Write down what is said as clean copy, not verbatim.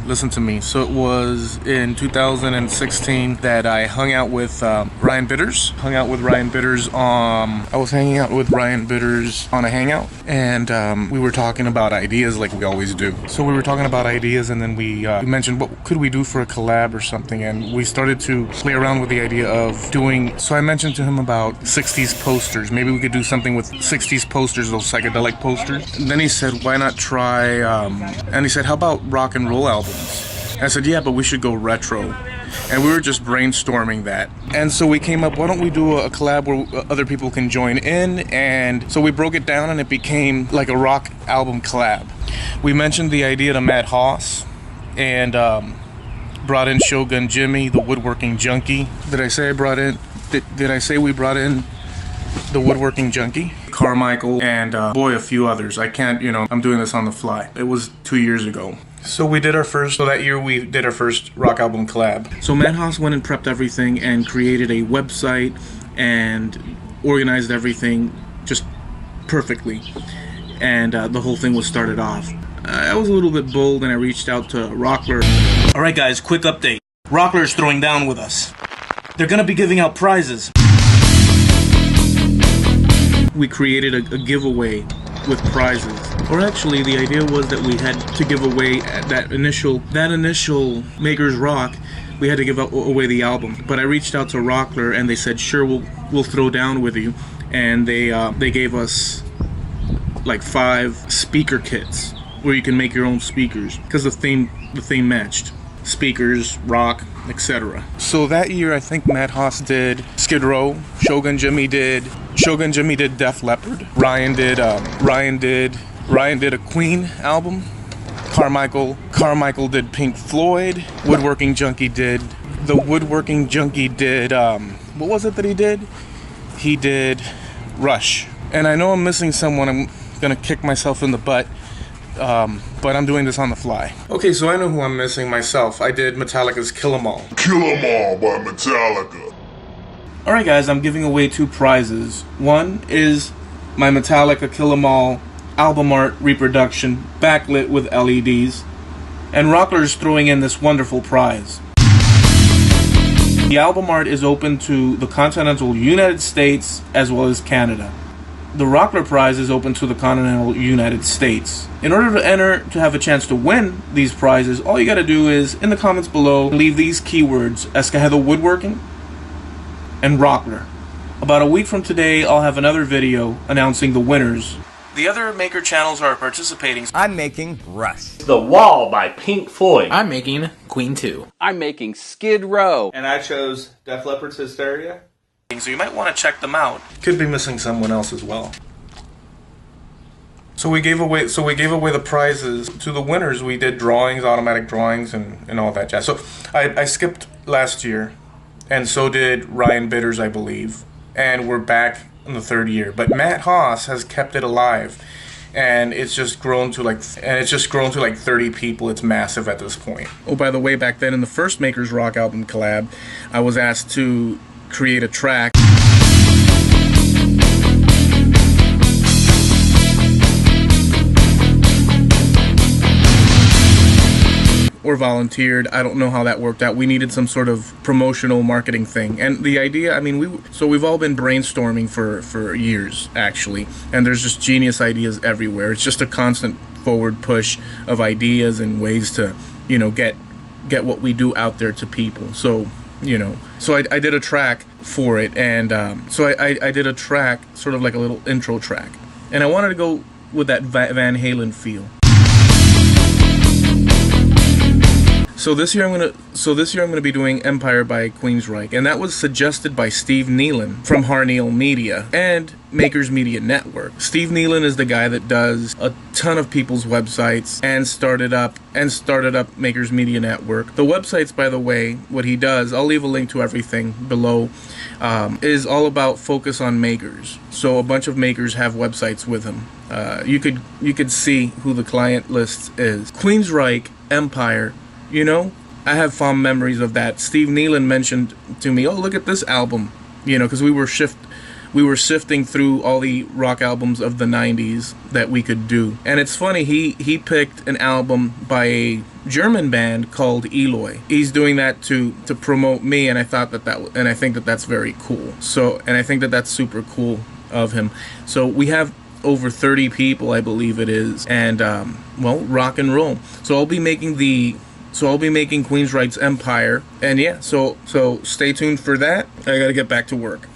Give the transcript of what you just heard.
listen to me. So it was in 2016 that I hung out with Ryan Bitters. I was hanging out with Ryan Bitters on a hangout, and we were talking about ideas like we always do. So we were talking about ideas, and then we mentioned what could we do for a collab or something, and we started to play around with the idea of doing. So I mentioned to him about 60s posters. Maybe we could do something with 60s posters, those psychedelic posters. And then he said, why not try, and he said, how about rock and roll albums? And I said, yeah, but we should go retro. And we were just brainstorming that. And so we came up, why don't we do a collab where other people can join in? And so we broke it down and it became like a rock album collab. We mentioned the idea to Matt Haas and brought in Shogun Jimmy, the woodworking junkie. Did I say we brought in the woodworking junkie? Carmichael and a few others. I can't, I'm doing this on the fly. It was 2 years ago. So that year we did our first rock album collab. So Matt Haas went and prepped everything and created a website and organized everything just perfectly. And the whole thing was started off. I was a little bit bold and I reached out to Rockler. Alright guys, quick update. Rockler's throwing down with us. They're gonna be giving out prizes. We created a giveaway with prizes. Or actually, the idea was that we had to give away that initial Makers Rock. We had to give away the album. But I reached out to Rockler and they said, sure, we'll throw down with you. And they gave us like 5 speaker kits where you can make your own speakers because the theme matched. Speakers, rock, etc. So that year, I think Matt Haas did Skid Row. Shogun Jimmy did Def Leppard. Ryan did a Queen album. Carmichael did Pink Floyd. Woodworking Junkie did what was it that he did? He did Rush. And I know I'm missing someone. I'm gonna kick myself in the butt. But I'm doing this on the fly. Okay, so I know who I'm missing myself. I did Metallica's Kill 'Em All. Kill 'Em All by Metallica. Alright guys, I'm giving away 2 prizes. One is my Metallica Kill 'Em All album art reproduction, backlit with LEDs. And Rockler's throwing in this wonderful prize. The album art is open to the continental United States as well as Canada. The Rockler prize is open to the continental United States. In order to enter to have a chance to win these prizes, all you gotta do is, in the comments below, leave these keywords, Escojedo Woodworking and Rockler. About a week from today, I'll have another video announcing the winners. The other maker channels are participating. I'm making Rush. The Wall by Pink Floyd. I'm making Queen 2. I'm making Skid Row. And I chose Def Leppard's Hysteria. So you might want to check them out. Could be missing someone else as well. So we gave away the prizes to the winners. We did drawings, automatic drawings, and all that jazz. So I skipped last year, and so did Ryan Bitters, I believe. And we're back in the 3rd year. But Matt Haas has kept it alive, and it's just grown to like 30 people. It's massive at this point. Oh, by the way, back then in the first Makers Rock album collab, I was asked to create a track or volunteered. I don't know how that worked out. We needed some sort of promotional marketing thing. And the idea, I mean, we've all been brainstorming for years, actually. And there's just genius ideas everywhere. It's just a constant forward push of ideas and ways to, get what we do out there to people. So I did a track for it, and I did a track, sort of like a little intro track, and I wanted to go with that Van Halen feel. So this year I'm gonna be doing Empire by Queensryche, and that was suggested by Steve Nealon from Harneal Media and Makers Media Network. Steve Nealon is the guy that does a ton of people's websites and started up Makers Media Network. The websites, by the way, what he does, I'll leave a link to everything below, is all about focus on makers. So a bunch of makers have websites with him. You could see who the client list is. Queensryche, Empire. I have fond memories of that. Steve Nealon mentioned to me, oh, look at this album, because we were we were sifting through all the rock albums of the 90s that we could do. And it's funny, he picked an album by a German band called Eloy. He's doing that to promote me, and I thought and I think that that's very cool. So, and I think that that's super cool of him. So we have over 30 people, I believe it is, and well, rock and roll. So I'll be making Queensryche's Empire, and yeah, so stay tuned for that. I gotta get back to work.